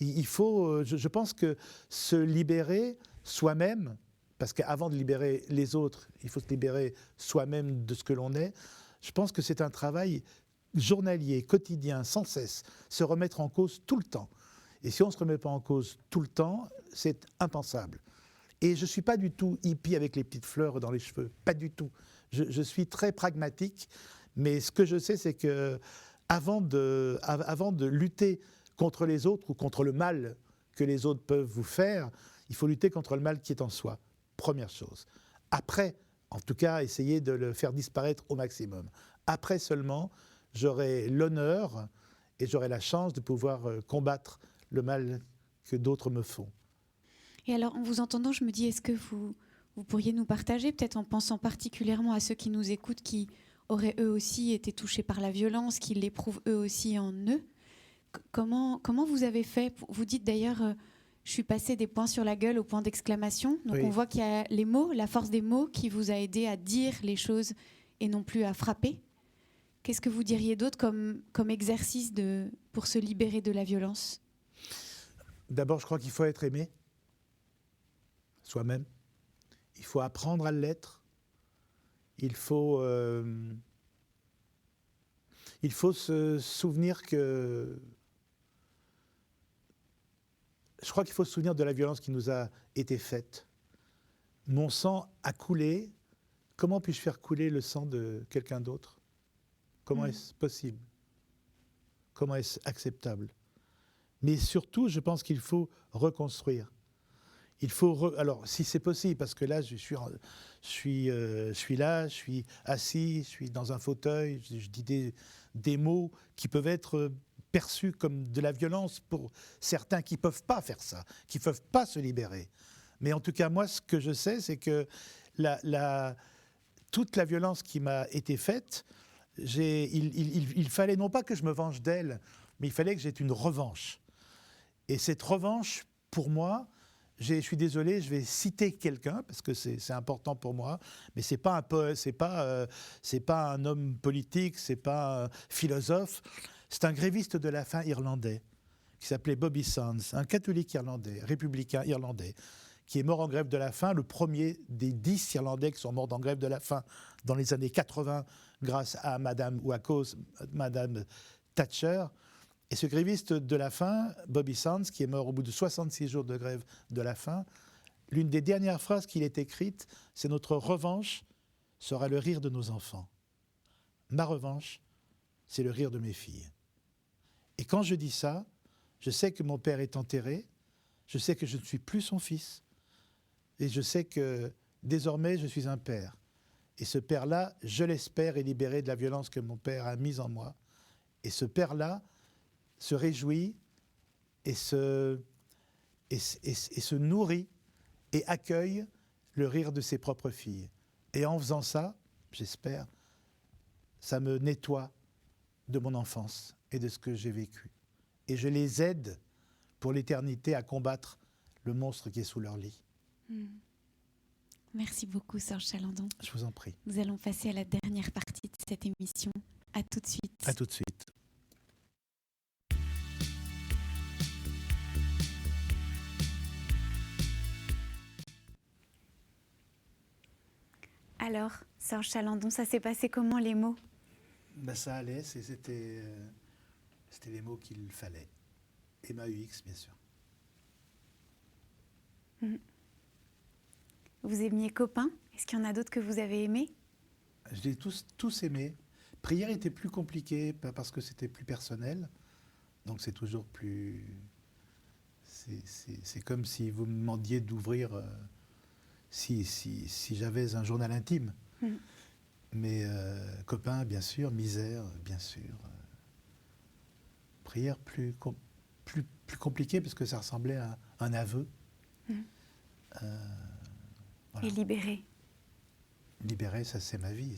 Il faut, je pense que se libérer soi-même, parce qu'avant de libérer les autres, il faut se libérer soi-même de ce que l'on est. Je pense que c'est un travail journalier, quotidien, sans cesse, se remettre en cause tout le temps. Et si on ne se remet pas en cause tout le temps, c'est impensable. Et je ne suis pas du tout hippie avec les petites fleurs dans les cheveux, pas du tout. Je suis très pragmatique, mais ce que je sais, c'est que avant de lutter contre les autres ou contre le mal que les autres peuvent vous faire, il faut lutter contre le mal qui est en soi, première chose. Après, en tout cas, essayer de le faire disparaître au maximum. Après seulement, j'aurai l'honneur et j'aurai la chance de pouvoir combattre le mal que d'autres me font. Et alors, en vous entendant, je me dis, est-ce que vous pourriez nous partager, peut-être en pensant particulièrement à ceux qui nous écoutent, qui auraient eux aussi été touchés par la violence, qui l'éprouvent eux aussi en eux, comment vous avez fait? Vous dites d'ailleurs, je suis passé des points sur la gueule au point d'exclamation. Donc Oui. on voit qu'il y a les mots, la force des mots qui vous a aidé à dire les choses et non plus à frapper. Qu'est-ce que vous diriez d'autre comme exercice pour se libérer de la violence? D'abord, je crois qu'il faut être aimé, soi-même. Il faut apprendre à l'être. Il faut se souvenir que... Je crois qu'il faut se souvenir de la violence qui nous a été faite. Mon sang a coulé. Comment puis-je faire couler le sang de quelqu'un d'autre? Comment est-ce possible? Comment est-ce acceptable? Mais surtout, je pense qu'il faut reconstruire. Il faut alors, si c'est possible, parce que là, je suis là, je suis assis, je suis dans un fauteuil, je dis des mots qui peuvent être perçus comme de la violence pour certains qui ne peuvent pas faire ça, qui ne peuvent pas se libérer. Mais en tout cas, moi, ce que je sais, c'est que toute la violence qui m'a été faite, il fallait non pas que je me venge d'elle, mais il fallait que j'aie une revanche. Et cette revanche, pour moi, je suis désolé, je vais citer quelqu'un, parce que c'est important pour moi, mais ce n'est pas un poète, c'est pas un homme politique, ce n'est pas un philosophe, c'est un gréviste de la faim irlandais, qui s'appelait Bobby Sands, un catholique irlandais, républicain irlandais, qui est mort en grève de la faim, le premier des 10 Irlandais qui sont morts en grève de la faim dans les années 80, grâce à Madame, ou à cause de Madame Thatcher. Et ce gréviste de la faim, Bobby Sands, qui est mort au bout de 66 jours de grève de la faim, l'une des dernières phrases qu'il ait écrites, c'est « Notre revanche sera le rire de nos enfants. Ma revanche, c'est le rire de mes filles. » Et quand je dis ça, je sais que mon père est enterré, je sais que je ne suis plus son fils, et je sais que désormais je suis un père. Et ce père-là, je l'espère, est libéré de la violence que mon père a mise en moi. Et ce père-là se réjouit et se nourrit et accueille le rire de ses propres filles. Et en faisant ça, j'espère, ça me nettoie de mon enfance et de ce que j'ai vécu. Et je les aide pour l'éternité à combattre le monstre qui est sous leur lit. Merci beaucoup, Serge Chalandon. Je vous en prie. Nous allons passer à la dernière partie de cette émission. À tout de suite. À tout de suite. Alors, Serge Chalandon, ça s'est passé comment, les mots? Ben, ça allait, c'était les mots qu'il fallait. Et MAUX, bien sûr. Vous aimiez Copain? Est-ce qu'il y en a d'autres que vous avez aimés? Je les ai tous aimés. Prière était plus compliqué parce que c'était plus personnel. Donc c'est toujours plus... C'est comme si vous me demandiez d'ouvrir... si j'avais un journal intime. Mais Copain, bien sûr. Misère, bien sûr. Prière plus plus compliqué parce que ça ressemblait à un aveu. Voilà. Et libéré. Libéré, ça c'est ma vie.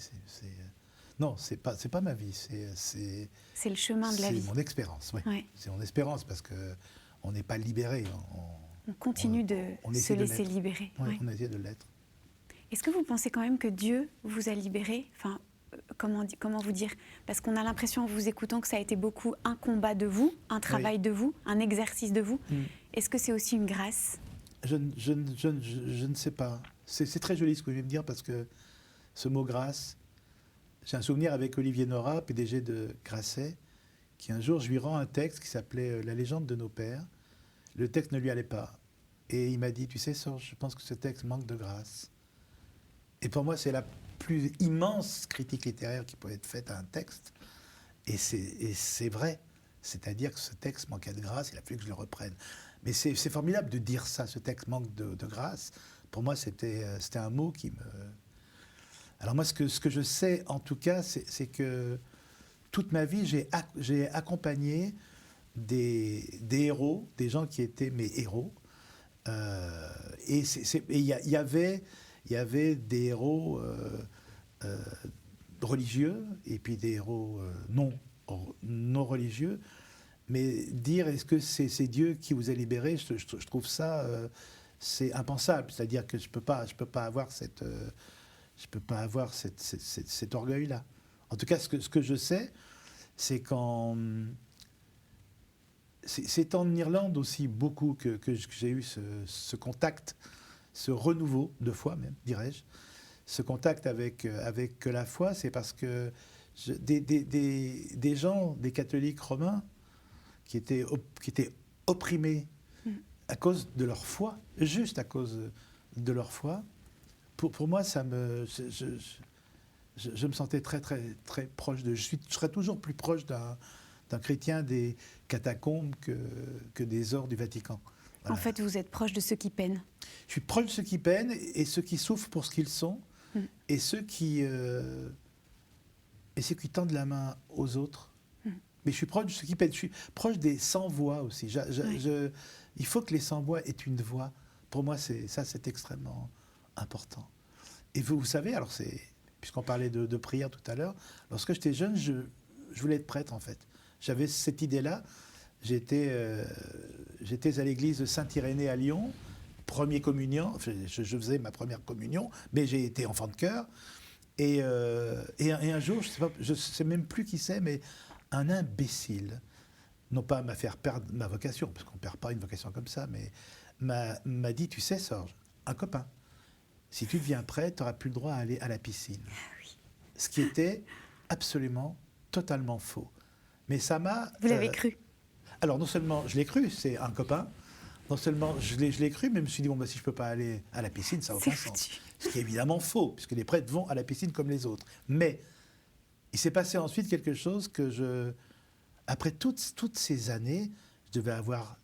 Non, c'est pas ma vie. C'est le chemin de la vie. C'est mon expérience. Oui. Ouais. C'est mon espérance parce que on n'est pas libéré. On continue de se laisser libérer. Oui, ouais. On essaie de l'être. Est-ce que vous pensez quand même que Dieu vous a libéré? Enfin, comment vous dire? Parce qu'on a l'impression en vous écoutant que ça a été beaucoup un combat de vous, un travail de vous, un exercice de vous. Est-ce que c'est aussi une grâce? Je ne sais pas. C'est très joli ce que je vais me dire parce que ce mot grâce, j'ai un souvenir avec Olivier Nora, PDG de Grasset, qui un jour, je lui rends un texte qui s'appelait « La légende de nos pères ». Le texte ne lui allait pas. Et il m'a dit, tu sais Serge, je pense que ce texte manque de grâce. Et pour moi, c'est la plus immense critique littéraire qui peut être faite à un texte. Et c'est vrai. C'est-à-dire que ce texte manquait de grâce, il a fallu que je le reprenne. Mais c'est formidable de dire ça, ce texte manque de grâce. Pour moi, c'était un mot qui me... Alors moi, ce que je sais, en tout cas, c'est que toute ma vie, j'ai accompagné des héros, des gens qui étaient mes héros. Et il y avait des héros religieux et puis des héros non religieux. Mais dire est-ce que c'est Dieu qui vous a libéré, je trouve ça c'est impensable. C'est-à-dire que je peux pas avoir cet orgueil-là. En tout cas, ce que je sais, c'est quand c'est en Irlande aussi beaucoup que j'ai eu ce contact, ce renouveau de foi même, dirais-je. Ce contact avec la foi, c'est parce que des gens, des catholiques romains, qui étaient opprimés à cause de leur foi, juste à cause de leur foi, pour moi, je me sentais très, très, très proche de... Je serais toujours plus proche d'un chrétien des catacombes que des ors du Vatican. Voilà. En fait, vous êtes proche de ceux qui peinent. Je suis proche de ceux qui peinent et ceux qui souffrent pour ce qu'ils sont et ceux qui tendent la main aux autres. Mais je suis proche de ceux qui peinent. Je suis proche des sans-voix aussi. Il faut que les sans-voix aient une voix. Pour moi, c'est extrêmement important. Et vous savez, alors puisqu'on parlait de prière tout à l'heure, lorsque j'étais jeune, je voulais être prêtre en fait. J'avais cette idée-là. J'étais à l'église de Saint-Irénée à Lyon, premier communiant. Je faisais ma première communion, mais j'ai été enfant de chœur. Et un jour, je ne sais même plus qui c'est, mais un imbécile, non pas m'a fait perdre ma vocation, parce qu'on ne perd pas une vocation comme ça, mais m'a dit, tu sais Serge, un copain, si tu deviens prêtre, tu n'auras plus le droit à aller à la piscine. Oui. Ce qui était absolument, totalement faux. Mais ça m'a... Vous l'avez cru? Alors non seulement je l'ai cru, c'est un copain, non seulement je l'ai cru, mais je me suis dit, bon, si je ne peux pas aller à la piscine, ça n'a aucun sens. Ce qui est évidemment faux, puisque les prêtres vont à la piscine comme les autres. Mais il s'est passé ensuite quelque chose que après toutes ces années, je devais avoir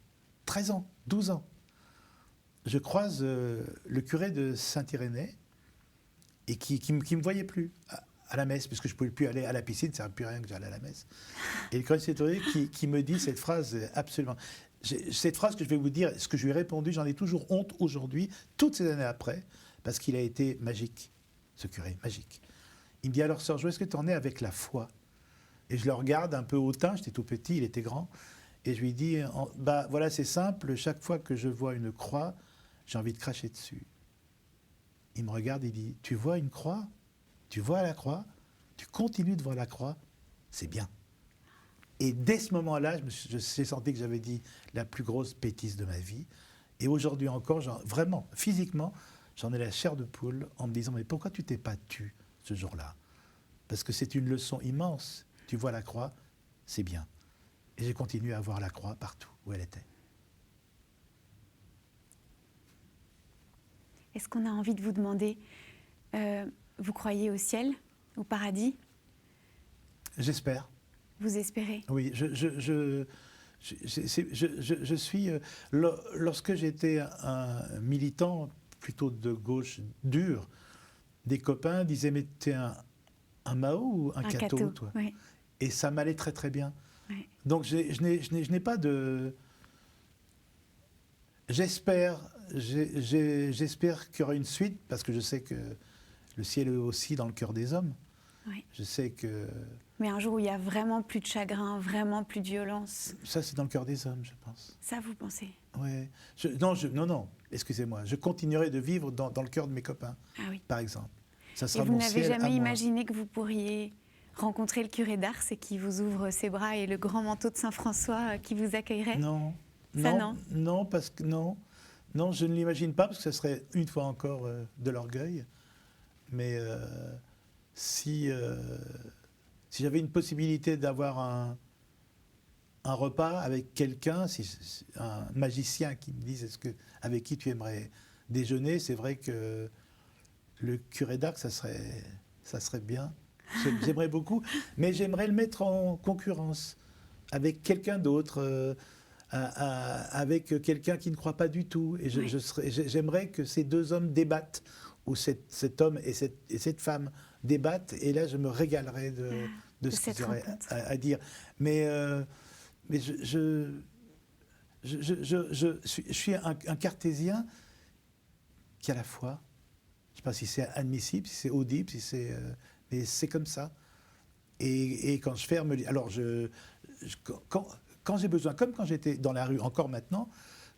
13 ans, 12 ans. Je croise le curé de Saint-Irénée et qui ne me voyait plus à la messe, puisque je ne pouvais plus aller à la piscine, ça ne servait plus à rien que j'allais à la messe. Et le curé de Saint-Irénée qui me dit cette phrase absolument... Cette phrase que je vais vous dire, ce que je lui ai répondu, j'en ai toujours honte aujourd'hui, toutes ces années après, parce qu'il a été magique, ce curé, magique. Il me dit, alors Serge, où est-ce que tu en es avec la foi? Et je le regarde un peu hautain, j'étais tout petit, il était grand, et je lui dis, voilà, c'est simple, chaque fois que je vois une croix, j'ai envie de cracher dessus. Il me regarde, il dit, tu vois une croix? Tu vois la croix? Tu continues de voir la croix? C'est bien. Et dès ce moment-là, j'ai senti que j'avais dit la plus grosse bêtise de ma vie. Et aujourd'hui encore, vraiment, physiquement, j'en ai la chair de poule en me disant, mais pourquoi tu t'es pas tu ce jour-là? Parce que c'est une leçon immense. Tu vois la croix, c'est bien. Et j'ai continué à voir la croix partout où elle était. Est-ce qu'on a envie de vous demander, vous croyez au ciel, au paradis? J'espère. Vous espérez? Oui, je suis... lorsque j'étais un militant plutôt de gauche dur, des copains disaient, mais t'es un Mao ou un catho, toi? Oui. Et ça m'allait très très bien. Oui. Donc je n'ai pas de... J'espère qu'il y aura une suite, parce que je sais que le ciel est aussi dans le cœur des hommes. Oui. Je sais que... Mais un jour où il y a vraiment plus de chagrin, vraiment plus de violence. Ça, c'est dans le cœur des hommes, je pense. Ça, vous pensez? Oui. Non, excusez-moi. Je continuerai de vivre dans le cœur de mes copains, par exemple. Ça sera et vous mon n'avez ciel à jamais moi. imaginé que vous pourriez rencontrer le curé d'Ars et qui vous ouvre ses bras et le grand manteau de Saint-François qui vous accueillerait? Non. Ça, non. Non, parce que non, je ne l'imagine pas, parce que ce serait une fois encore de l'orgueil. Mais si j'avais une possibilité d'avoir un repas avec quelqu'un, un magicien qui me dise avec qui tu aimerais déjeuner, c'est vrai que le curé d'Ars, ça serait bien. J'aimerais beaucoup, mais j'aimerais le mettre en concurrence avec quelqu'un d'autre, avec quelqu'un qui ne croit pas du tout. Et j'aimerais que ces deux hommes débattent, ou cet homme et cette femme débattent, et là je me régalerais de ce qu'ils auraient à dire. Mais je suis un cartésien qui a la foi. Je ne sais pas si c'est admissible, si c'est audible, mais c'est comme ça. Et quand je ferme... Alors, quand j'ai besoin, comme quand j'étais dans la rue, encore maintenant,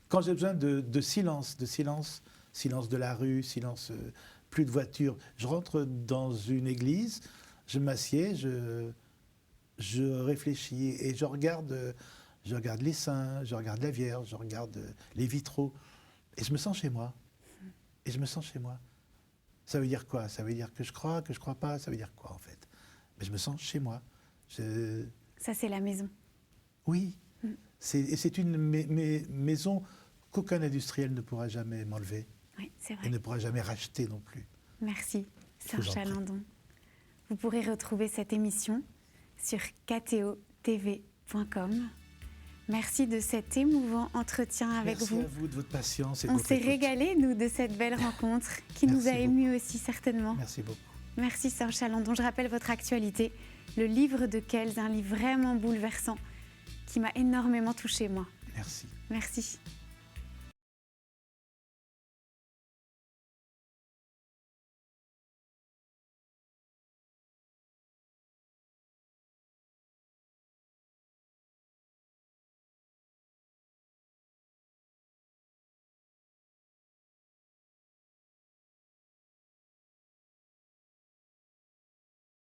quand j'ai besoin de silence de la rue, silence, plus de voitures, je rentre dans une église, je m'assieds, je réfléchis et je regarde les saints, je regarde la Vierge, je regarde les vitraux, et je me sens chez moi. Ça veut dire quoi? Ça veut dire que je crois pas? Ça veut dire quoi, en fait? Mais je me sens chez moi. Ça, c'est la maison. Oui. C'est une maison qu'aucun industriel ne pourra jamais m'enlever. Oui, c'est vrai. Et ne pourra jamais racheter non plus. Merci, Sœur Chalandon. Vous pourrez retrouver cette émission sur ktotv.com. Merci de cet émouvant entretien avec vous. Merci à vous de votre patience. On s'est régalés, nous, de cette belle rencontre qui nous a émus aussi, certainement. Merci beaucoup. Merci, Sœur Chalandon. Je rappelle votre actualité, le livre de Kelz, un livre vraiment bouleversant qui m'a énormément touchée, moi. Merci. Merci.